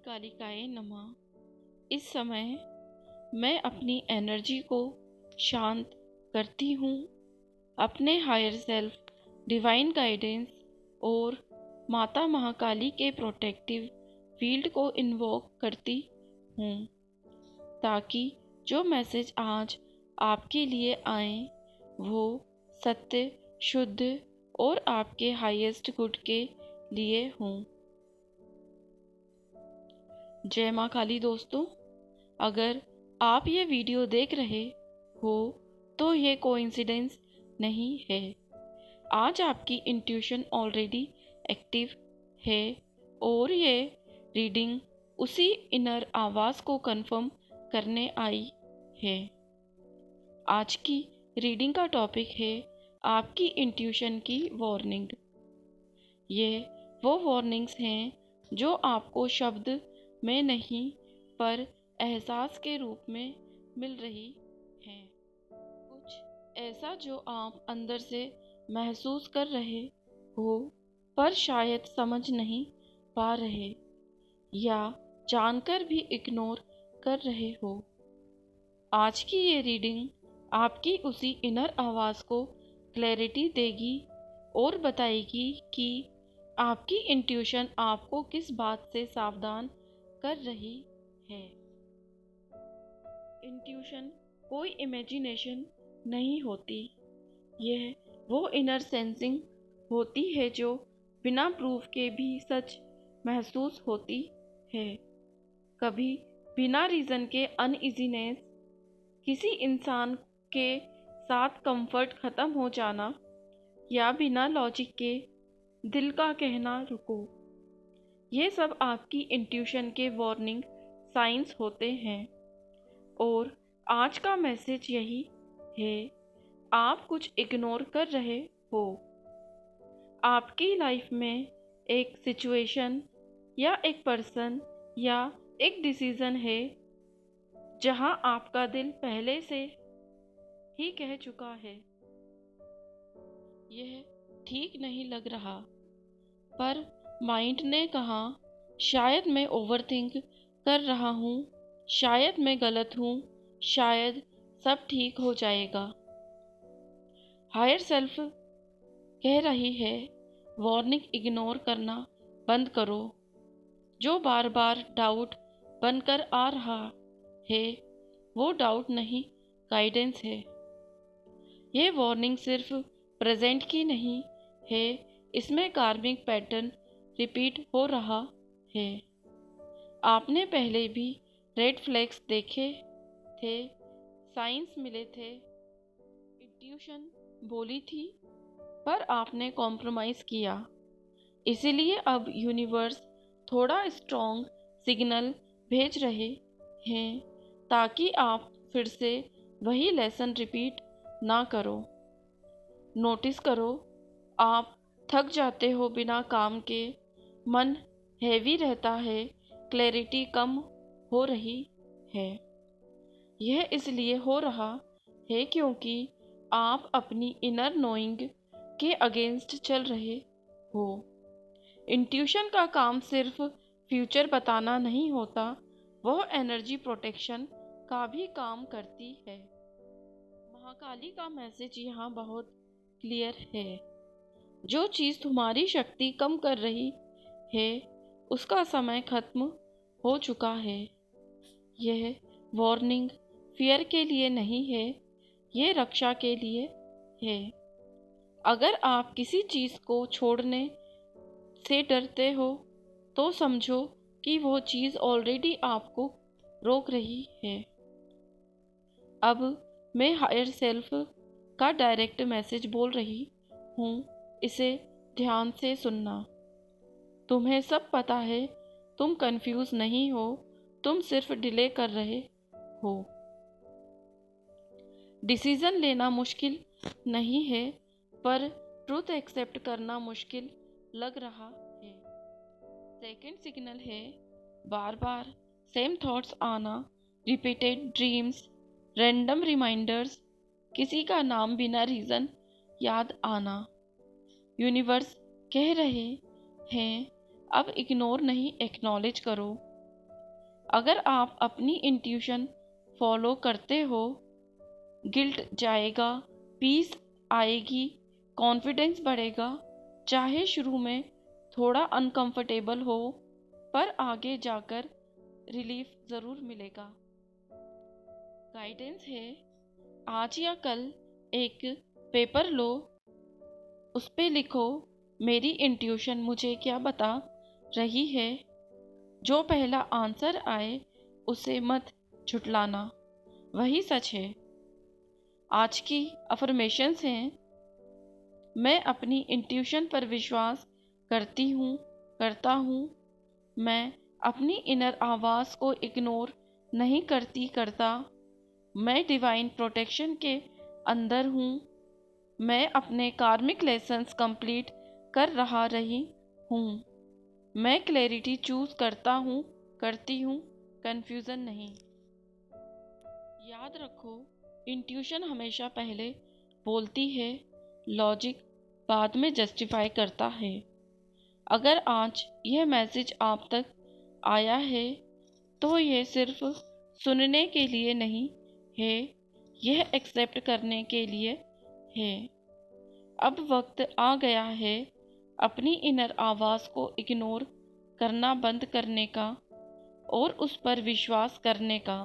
कालिकाए नमः। इस समय मैं अपनी एनर्जी को शांत करती हूँ, अपने हायर सेल्फ, डिवाइन गाइडेंस और माता महाकाली के प्रोटेक्टिव फील्ड को इन्वोक करती हूँ, ताकि जो मैसेज आज आपके लिए आए वो सत्य, शुद्ध और आपके हाईएस्ट गुड के लिए हों। जय माँ काली दोस्तों, अगर आप ये वीडियो देख रहे हो तो ये कोइंसिडेंस नहीं है। आज आपकी इंट्यूशन ऑलरेडी एक्टिव है और ये रीडिंग उसी इनर आवाज़ को कंफर्म करने आई है। आज की रीडिंग का टॉपिक है आपकी इंट्यूशन की वार्निंग। ये वो वार्निंग्स हैं जो आपको शब्द में नहीं पर एहसास के रूप में मिल रही हैं। कुछ ऐसा जो आप अंदर से महसूस कर रहे हो पर शायद समझ नहीं पा रहे या जानकर भी इग्नोर कर रहे हो। आज की ये रीडिंग आपकी उसी इनर आवाज़ को क्लैरिटी देगी और बताएगी कि आपकी इंट्यूशन आपको किस बात से सावधान कर रही है। इंट्यूशन कोई इमेजिनेशन नहीं होती, यह वो इनर सेंसिंग होती है जो बिना प्रूफ के भी सच महसूस होती है। कभी बिना रीज़न के अनइजीनेस, किसी इंसान के साथ कंफर्ट ख़त्म हो जाना या बिना लॉजिक के दिल का कहना रुको, ये सब आपकी इंट्यूशन के वार्निंग साइंस होते हैं। और आज का मैसेज यही है, आप कुछ इग्नोर कर रहे हो। आपकी लाइफ में एक सिचुएशन या एक पर्सन या एक डिसीज़न है जहां आपका दिल पहले से ही कह चुका है यह ठीक नहीं लग रहा, पर माइंड ने कहा शायद मैं ओवरथिंक कर रहा हूँ, शायद मैं गलत हूँ, शायद सब ठीक हो जाएगा। हायर सेल्फ कह रही है वार्निंग इग्नोर करना बंद करो। जो बार बार डाउट बनकर आ रहा है वो डाउट नहीं, गाइडेंस है। ये वार्निंग सिर्फ प्रेजेंट की नहीं है, इसमें कार्मिक पैटर्न रिपीट हो रहा है। आपने पहले भी रेड फ्लैग्स देखे थे, साइंस मिले थे, इंट्यूशन बोली थी, पर आपने कॉम्प्रोमाइज़ किया। इसीलिए अब यूनिवर्स थोड़ा स्ट्रॉन्ग सिग्नल भेज रहे हैं ताकि आप फिर से वही लेसन रिपीट ना करो। नोटिस करो, आप थक जाते हो बिना काम के, मन हैवी रहता है, क्लैरिटी कम हो रही है। यह इसलिए हो रहा है क्योंकि आप अपनी इनर नोइंग के अगेंस्ट चल रहे हो। इंट्यूशन का काम सिर्फ फ्यूचर बताना नहीं होता, वह एनर्जी प्रोटेक्शन का भी काम करती है। महाकाली का मैसेज यहाँ बहुत क्लियर है। जो चीज़ तुम्हारी शक्ति कम कर रही है उसका समय खत्म हो चुका है। यह वार्निंग फियर के लिए नहीं है, यह रक्षा के लिए है। अगर आप किसी चीज़ को छोड़ने से डरते हो तो समझो कि वो चीज़ ऑलरेडी आपको रोक रही है। अब मैं हायर सेल्फ का डायरेक्ट मैसेज बोल रही हूँ, इसे ध्यान से सुनना। तुम्हें सब पता है, तुम कंफ्यूज नहीं हो, तुम सिर्फ डिले कर रहे हो। डिसीजन लेना मुश्किल नहीं है, पर ट्रूथ एक्सेप्ट करना मुश्किल लग रहा है। सेकंड सिग्नल है बार बार सेम थॉट्स आना, रिपीटेड ड्रीम्स, रैंडम रिमाइंडर्स, किसी का नाम बिना रीज़न याद आना। यूनिवर्स कह रहे हैं अब इग्नोर नहीं, एक्नॉलेज करो। अगर आप अपनी इंट्यूशन फॉलो करते हो, गिल्ट जाएगा, पीस आएगी, कॉन्फिडेंस बढ़ेगा। चाहे शुरू में थोड़ा अनकंफर्टेबल हो, पर आगे जाकर रिलीफ ज़रूर मिलेगा। गाइडेंस है, आज या कल एक पेपर लो, उस पे लिखो मेरी इंट्यूशन मुझे क्या बता रही है। जो पहला आंसर आए उसे मत झुटलाना, वही सच है। आज की अफर्मेशंस हैं, मैं अपनी इंट्यूशन पर विश्वास करती हूँ, करता हूँ। मैं अपनी इनर आवाज़ को इग्नोर नहीं करता। मैं डिवाइन प्रोटेक्शन के अंदर हूँ। मैं अपने कार्मिक लेसन्स कंप्लीट कर रही हूँ। मैं क्लैरिटी चूज करती हूँ, कंफ्यूजन नहीं। याद रखो, इंट्यूशन हमेशा पहले बोलती है, लॉजिक बाद में जस्टिफाई करता है। अगर आज यह मैसेज आप तक आया है तो यह सिर्फ सुनने के लिए नहीं है, यह एक्सेप्ट करने के लिए है। अब वक्त आ गया है अपनी इनर आवाज़ को इग्नोर करना बंद करने का और उस पर विश्वास करने का।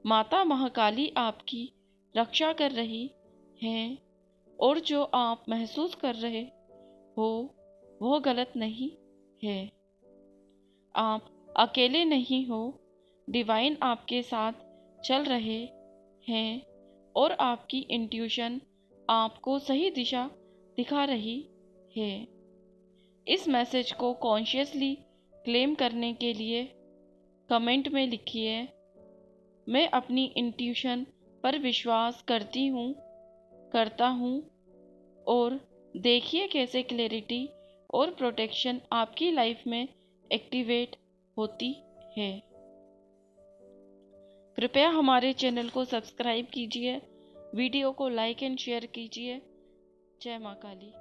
माता महाकाली आपकी रक्षा कर रही हैं और जो आप महसूस कर रहे हो वो गलत नहीं है। आप अकेले नहीं हो, डिवाइन आपके साथ चल रहे हैं और आपकी इंट्यूशन आपको सही दिशा दिखा रही है। इस मैसेज को कॉन्शियसली क्लेम करने के लिए कमेंट में लिखिए, मैं अपनी इंट्यूशन पर विश्वास करता हूँ और देखिए कैसे क्लैरिटी और प्रोटेक्शन आपकी लाइफ में एक्टिवेट होती है। कृपया हमारे चैनल को सब्सक्राइब कीजिए, वीडियो को लाइक एंड शेयर कीजिए। जय मां काली।